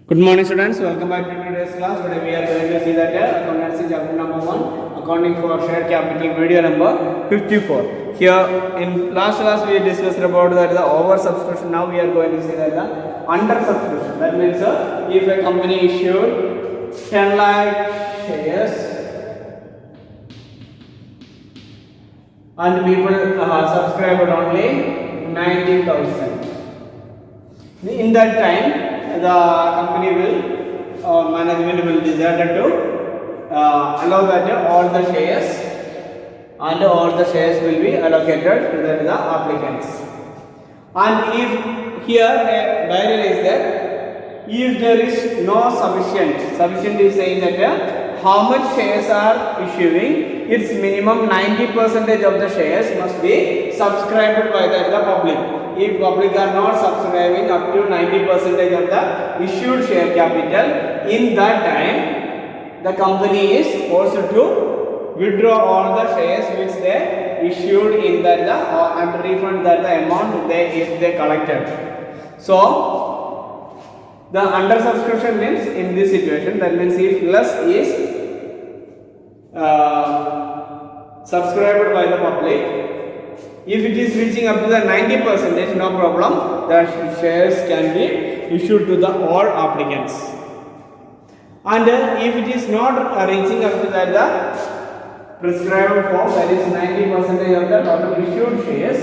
Good morning students, welcome back to today's class. Today we are going to see that accountancy chapter number 1, accounting for share capital, video number 54. Here in last class we discussed about that the over subscription. Now we are going to see that the under subscription. That means if a company issued 10 lakh shares and people subscribed only 90,000. In that time the company will management will decide to allow that all the shares will be allocated to the applicants. And if here a barrier is there, if there is no sufficient is saying that how much shares are issuing, its minimum 90% of the shares must be subscribed by the public. If public are not subscribing up to 90% of the issued share capital, in that time the company is forced to withdraw all the shares which they issued in that and refund that the amount if they collected. So the under subscription means in this situation, that means if less is subscribed by the public, if it is reaching up to the 90%, no problem, the shares can be issued to the all applicants. And if it is not reaching up to the prescribed form, that is 90% of the total issued shares,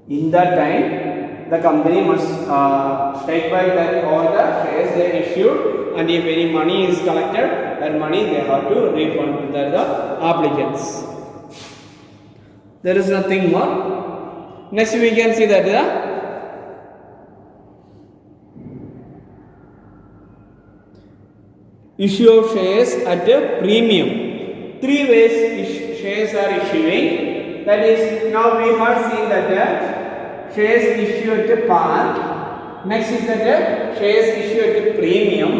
in that time the company must take back that all the shares they issued, and if any money is collected, that money they have to refund to the applicants. There is nothing more. Next we can see that the issue of shares at a premium. Three ways shares are issuing. That is, now we have seen that shares issued at par. Next is that shares issued at a premium.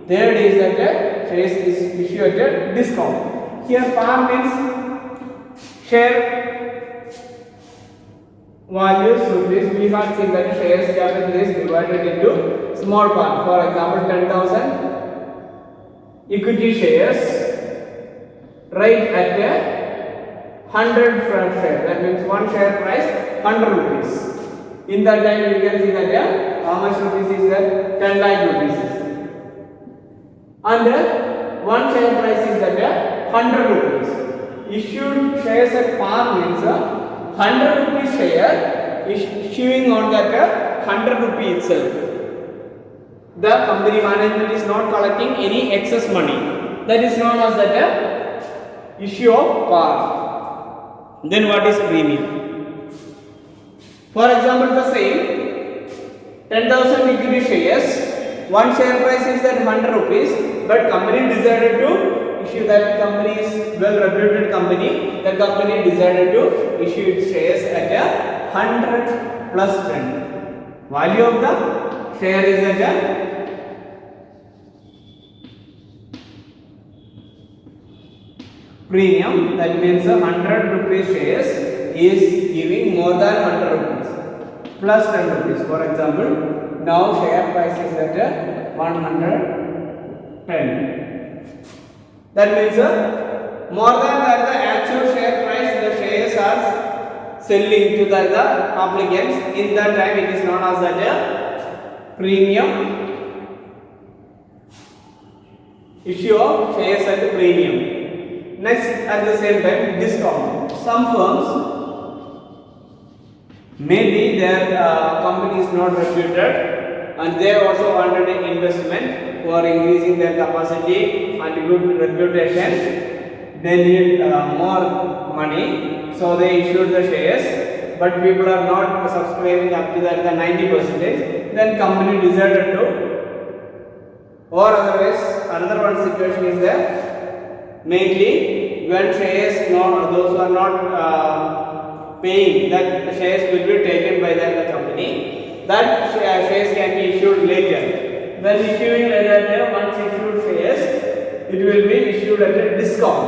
Third is that shares is issued at a discount. Here par means share values rupees. We have seen that shares capital is divided into small part. For example, 10,000 equity shares, right at a 100 share. That means one share price 100 rupees. In that time you can see that how much rupees is there? 10 lakh rupees. And one share price is that 100 rupees. Issued shares at par means 100 rupees share issuing on that 100 rupee itself. The company management is not collecting any excess money. That is known as that issue of par. Then what is premium? For example, the same 10,000 equity shares, one share price is at 100 rupees, but company decided to issue, that company is well reputed company, the company decided to issue its shares at 100 plus 10. Value of the share is at premium. That means 100 rupees shares is giving more than 100 rupees plus 10 rupees. For example, now share price is at 110. That means more than that the actual share price the shares are selling to the applicants. In that time it is known as that premium, issue of shares at premium. Next, at the same time, discount. Some firms, maybe their company is not reputed and they also wanted an investment for increasing their capacity and good reputation. They need more money, so they issued the shares, but people are not subscribing up to that 90%. Then company decided to, or otherwise another one situation is there, mainly when shares not, those who are not paying, that shares will be taken by the company, that shares can be issued later. When issuing later, once issued shares, it will be issued at a discount.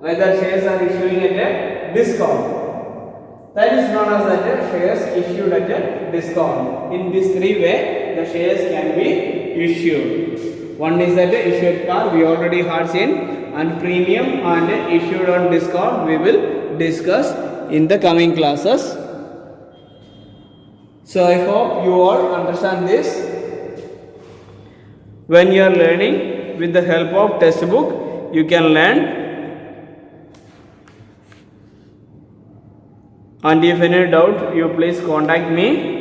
Whether shares are issuing at a discount. That is known as that shares issued at a discount. In this three way, the shares can be issued. One is that issued par we already had seen, and premium and issued on discount we will discuss in the coming classes. So I hope you all understand this. When you are learning with the help of textbook, you can learn. And if any doubt, you please contact me.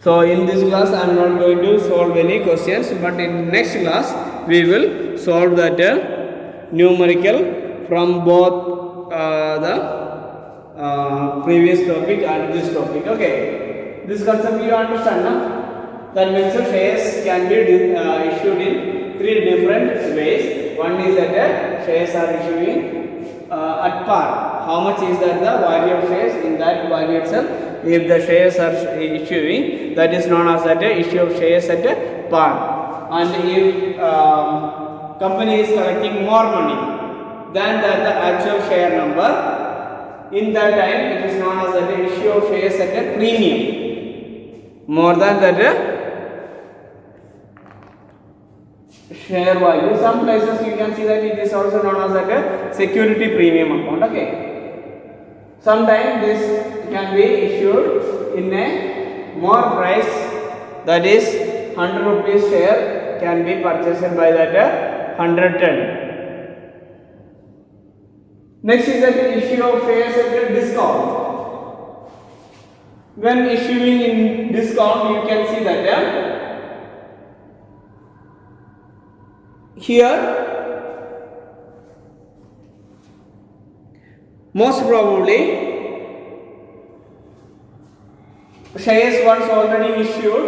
So in this class I am not going to solve any questions, but in next class we will solve that numerical from both the previous topic and this topic. Okay, this concept you understand, no? That means the shares can be issued in three different ways. One is that shares are issuing at par. How much is that the value of shares? In that value itself, if the shares are issuing, that is known as that issue of shares at par. And if company is collecting more money than the actual share number, in that time it is known as that issue of shares at a premium. More than that share value. Some places you can see that it is also known as like a security premium account. Okay. Sometimes this can be issued in a more price, that is 100 rupees share can be purchased by that 110. Next is that issue of shares at a discount. When issuing in discount, you can see that here most probably shares once already issued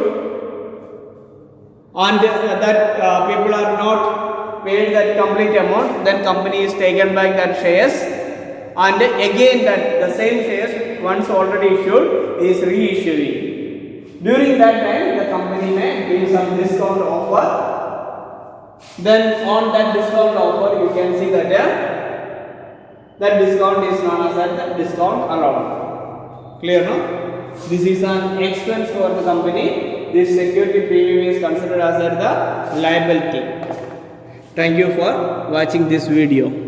and that people are not paid that complete amount, then company is taken back that shares, and again that the same shares once already issued is reissuing. During that time the company may give some discount offer. Then on that discount offer you can see that that discount is known as that discount allowed. Clear, no? This is an expense for the company. This security premium is considered as the liability. Thank you for watching this video.